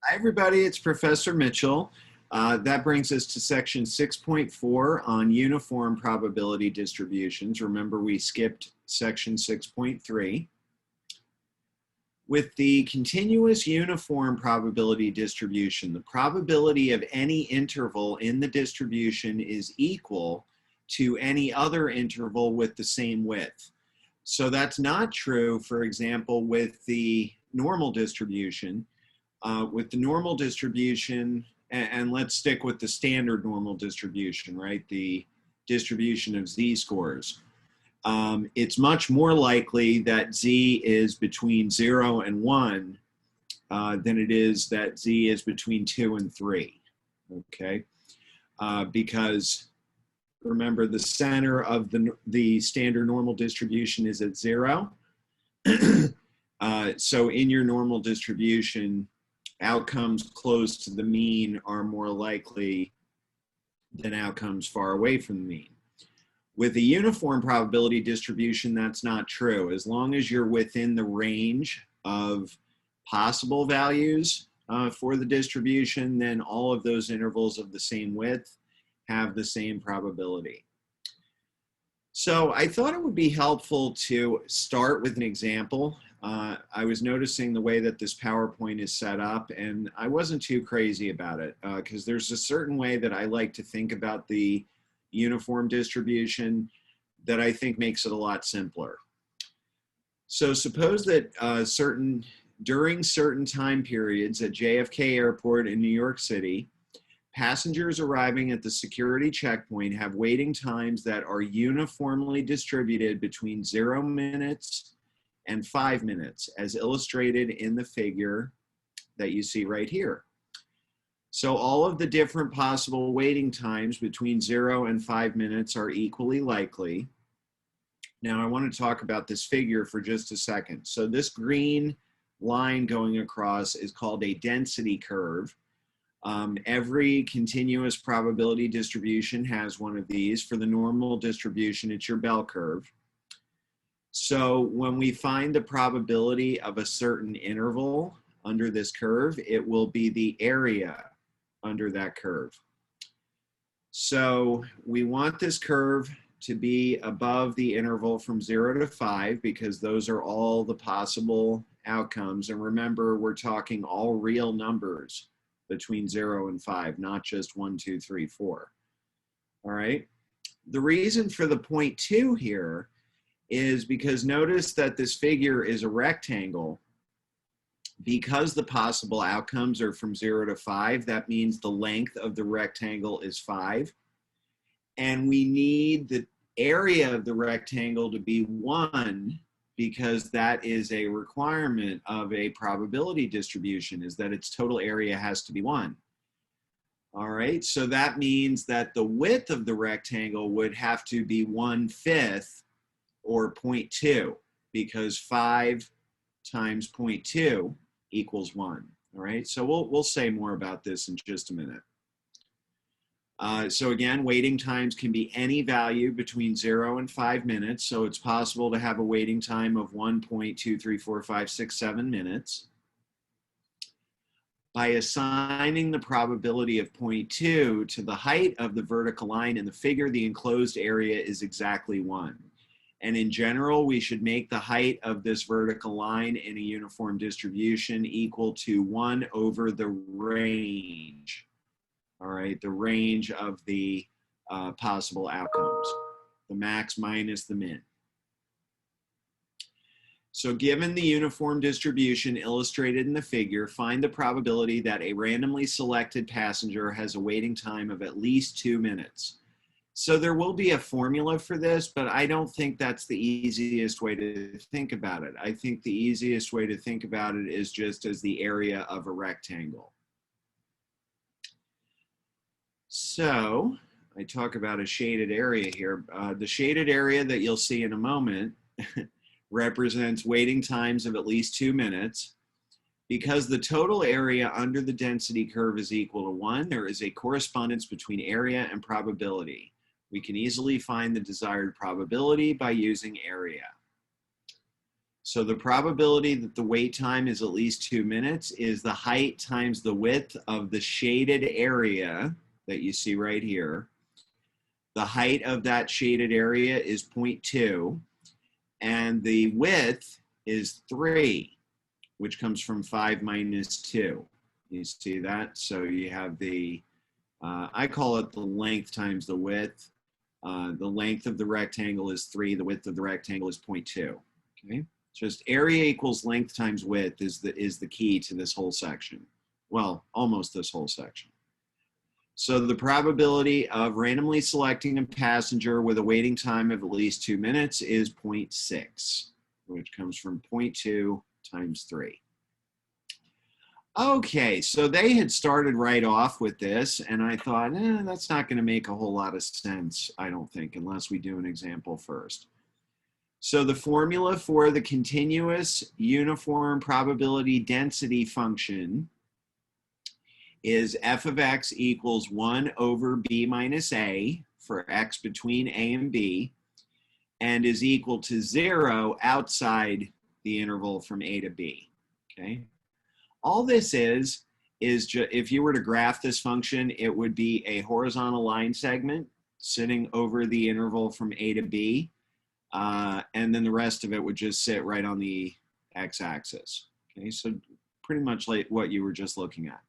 Hi, everybody. It's Professor Mitchell. That brings us to section 6.4 on uniform probability distributions. Remember, we skipped section 6.3. With the continuous uniform probability distribution, the probability of any interval in the distribution is equal to any other interval with the same width. So that's not true, for example, with the normal distribution. With the normal distribution, and let's stick with the standard normal distribution, right? The distribution of z-scores. It's much more likely that z is between 0 and 1 than it is that z is between 2 and 3, okay? Because remember, the center of the standard normal distribution is at 0. So in your normal distribution, outcomes close to the mean are more likely than outcomes far away from the mean. With a uniform probability distribution, that's not true. As long as you're within the range of possible values for the distribution, then all of those intervals of the same width have the same probability. So I thought it would be helpful to start with an example. I was noticing the way that this PowerPoint is set up, and I wasn't too crazy about it because there's a certain way that I like to think about the uniform distribution that I think makes it a lot simpler. So suppose that during certain time periods at JFK Airport in New York City, passengers arriving at the security checkpoint have waiting times that are uniformly distributed between 0 minutes and 5 minutes, as illustrated in the figure that you see right here. So all of the different possible waiting times between 0 and 5 minutes are equally likely. Now I want to talk about this figure for just a second. So this green line going across is called a density curve. Every continuous probability distribution has one of these. For the normal distribution, it's your bell curve. So when we find the probability of a certain interval under this curve, it will be the area under that curve. So we want this curve to be above the interval from 0 to 5 because those are all the possible outcomes. And remember, we're talking all real numbers between 0 and 5, not just 1, 2, 3, 4. All right. The reason for the 0.2 here is because notice that this figure is a rectangle. Because the possible outcomes are from 0 to 5, that means the length of the rectangle is 5. And we need the area of the rectangle to be 1 because that is a requirement of a probability distribution, is that its total area has to be 1. All right, so that means that the width of the rectangle would have to be 1/5 or 0.2 because 5 times 0.2 equals 1. All right, so we'll say more about this in just a minute. So again, waiting times can be any value between 0 and 5 minutes. So it's possible to have a waiting time of 1.23456 minutes. By assigning the probability of 0.2 to the height of the vertical line in the figure, the enclosed area is exactly 1. And in general, we should make the height of this vertical line in a uniform distribution equal to 1 over the range. All right, the range of the possible outcomes, the max minus the min. So given the uniform distribution illustrated in the figure, find the probability that a randomly selected passenger has a waiting time of at least 2 minutes. So there will be a formula for this, but I don't think that's the easiest way to think about it. I think the easiest way to think about it is just as the area of a rectangle. So I talk about a shaded area here. The shaded area that you'll see in a moment represents waiting times of at least 2 minutes. Because the total area under the density curve is equal to 1, there is a correspondence between area and probability. We can easily find the desired probability by using area. So the probability that the wait time is at least 2 minutes is the height times the width of the shaded area that you see right here. The height of that shaded area is 0.2, and the width is 3, which comes from 5 minus 2. You see that? So you have the, I call it the length times the width. The length of the rectangle is 3, the width of the rectangle is 0.2. Okay? Just area equals length times width is the key to this whole section. Well, almost this whole section. So the probability of randomly selecting a passenger with a waiting time of at least 2 minutes is 0.6, which comes from 0.2 times 3. Okay, so they had started right off with this, and I thought, that's not going to make a whole lot of sense, I don't think, unless we do an example first. So the formula for the continuous uniform probability density function is f of x equals 1 over b minus a for x between a and b, and is equal to 0 outside the interval from a to b. Okay. All this is if you were to graph this function, it would be a horizontal line segment sitting over the interval from a to b, and then the rest of it would just sit right on the x-axis. Okay, so pretty much like what you were just looking at,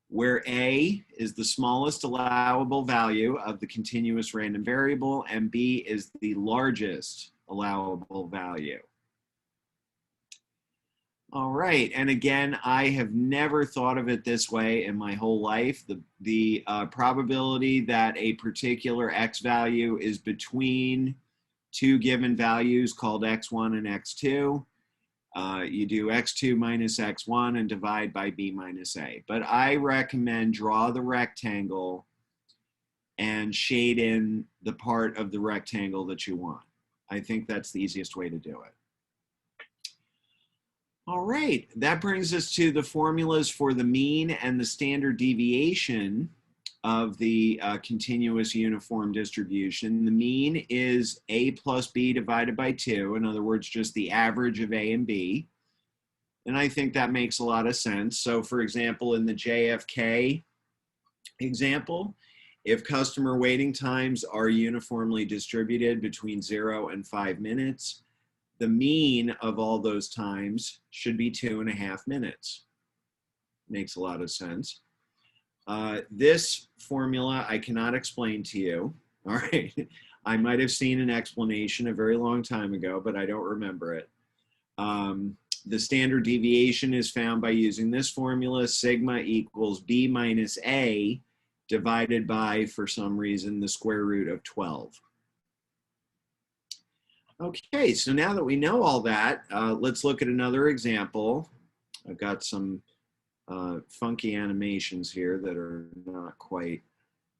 where a is the smallest allowable value of the continuous random variable and b is the largest allowable value. All right, and again, I have never thought of it this way in my whole life. The probability that a particular x value is between two given values called x1 and x2. You do x2 minus x1 and divide by b minus a. But I recommend draw the rectangle and shade in the part of the rectangle that you want. I think that's the easiest way to do it. All right, that brings us to the formulas for the mean and the standard deviation of the continuous uniform distribution. The mean is a plus b divided by 2, in other words, just the average of a and b. And I think that makes a lot of sense. So for example, in the JFK example, if customer waiting times are uniformly distributed between 0 and 5 minutes, the mean of all those times should be 2.5 minutes. Makes a lot of sense. This formula I cannot explain to you. All right, I might have seen an explanation a very long time ago, but I don't remember it. The standard deviation is found by using this formula: sigma equals b minus a divided by, for some reason, the square root of 12. Okay, so now that we know all that, let's look at another example. I've got some funky animations here that are not quite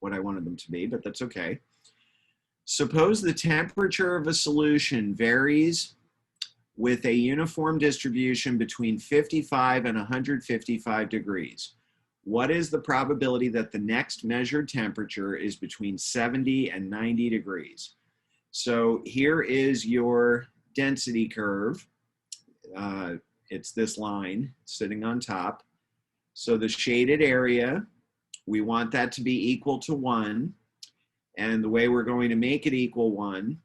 what I wanted them to be, but that's okay. Suppose the temperature of a solution varies with a uniform distribution between 55 and 155 degrees. What is the probability that the next measured temperature is between 70 and 90 degrees? So here is your density curve. It's this line sitting on top. So the shaded area, we want that to be equal to 1. And the way we're going to make it equal 1,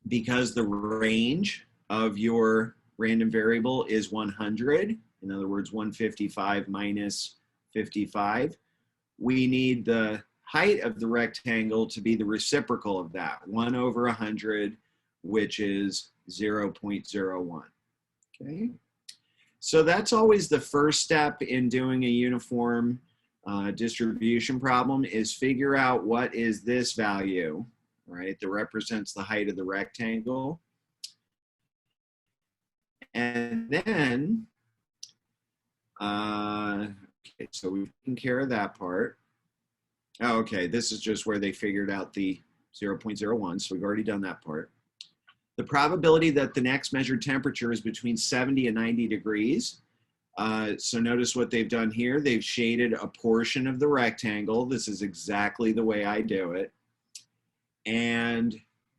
because the range of your random variable is 100, in other words, 155 minus 55, we need the height of the rectangle to be the reciprocal of that, 1 over 100, which is 0.01. Okay, so that's always the first step in doing a uniform distribution problem, is figure out what is this value, right, that represents the height of the rectangle. And then, okay, so we've taken care of that part. Oh, okay, this is just where they figured out the 0.01, so we've already done that part. The probability that the next measured temperature is between 70 and 90 degrees. So notice what they've done here. They've shaded a portion of the rectangle. This is exactly the way I do it. And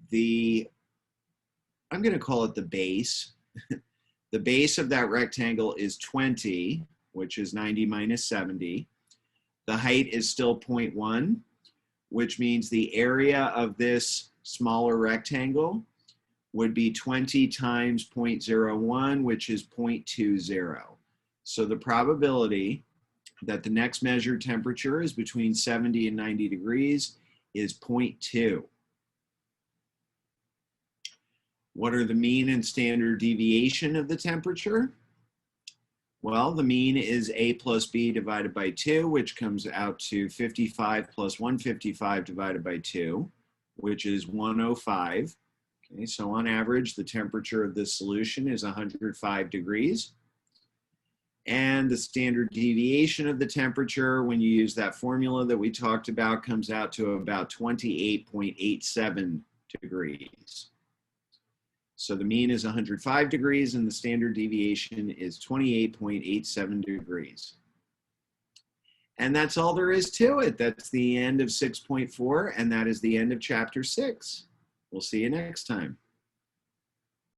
the I'm going to call it the base. The base of that rectangle is 20, which is 90 minus 70. The height is still 0.1, which means the area of this smaller rectangle would be 20 times 0.01, which is 0.20. So the probability that the next measured temperature is between 70 and 90 degrees is 0.2. What are the mean and standard deviation of the temperature? Well, the mean is A plus B divided by 2, which comes out to 55 plus 155 divided by 2, which is 105. Okay, so on average, the temperature of this solution is 105 degrees. And the standard deviation of the temperature, when you use that formula that we talked about, comes out to about 28.87 degrees. So the mean is 105 degrees and the standard deviation is 28.87 degrees. And that's all there is to it. That's the end of 6.4, and that is the end of chapter 6. We'll see you next time.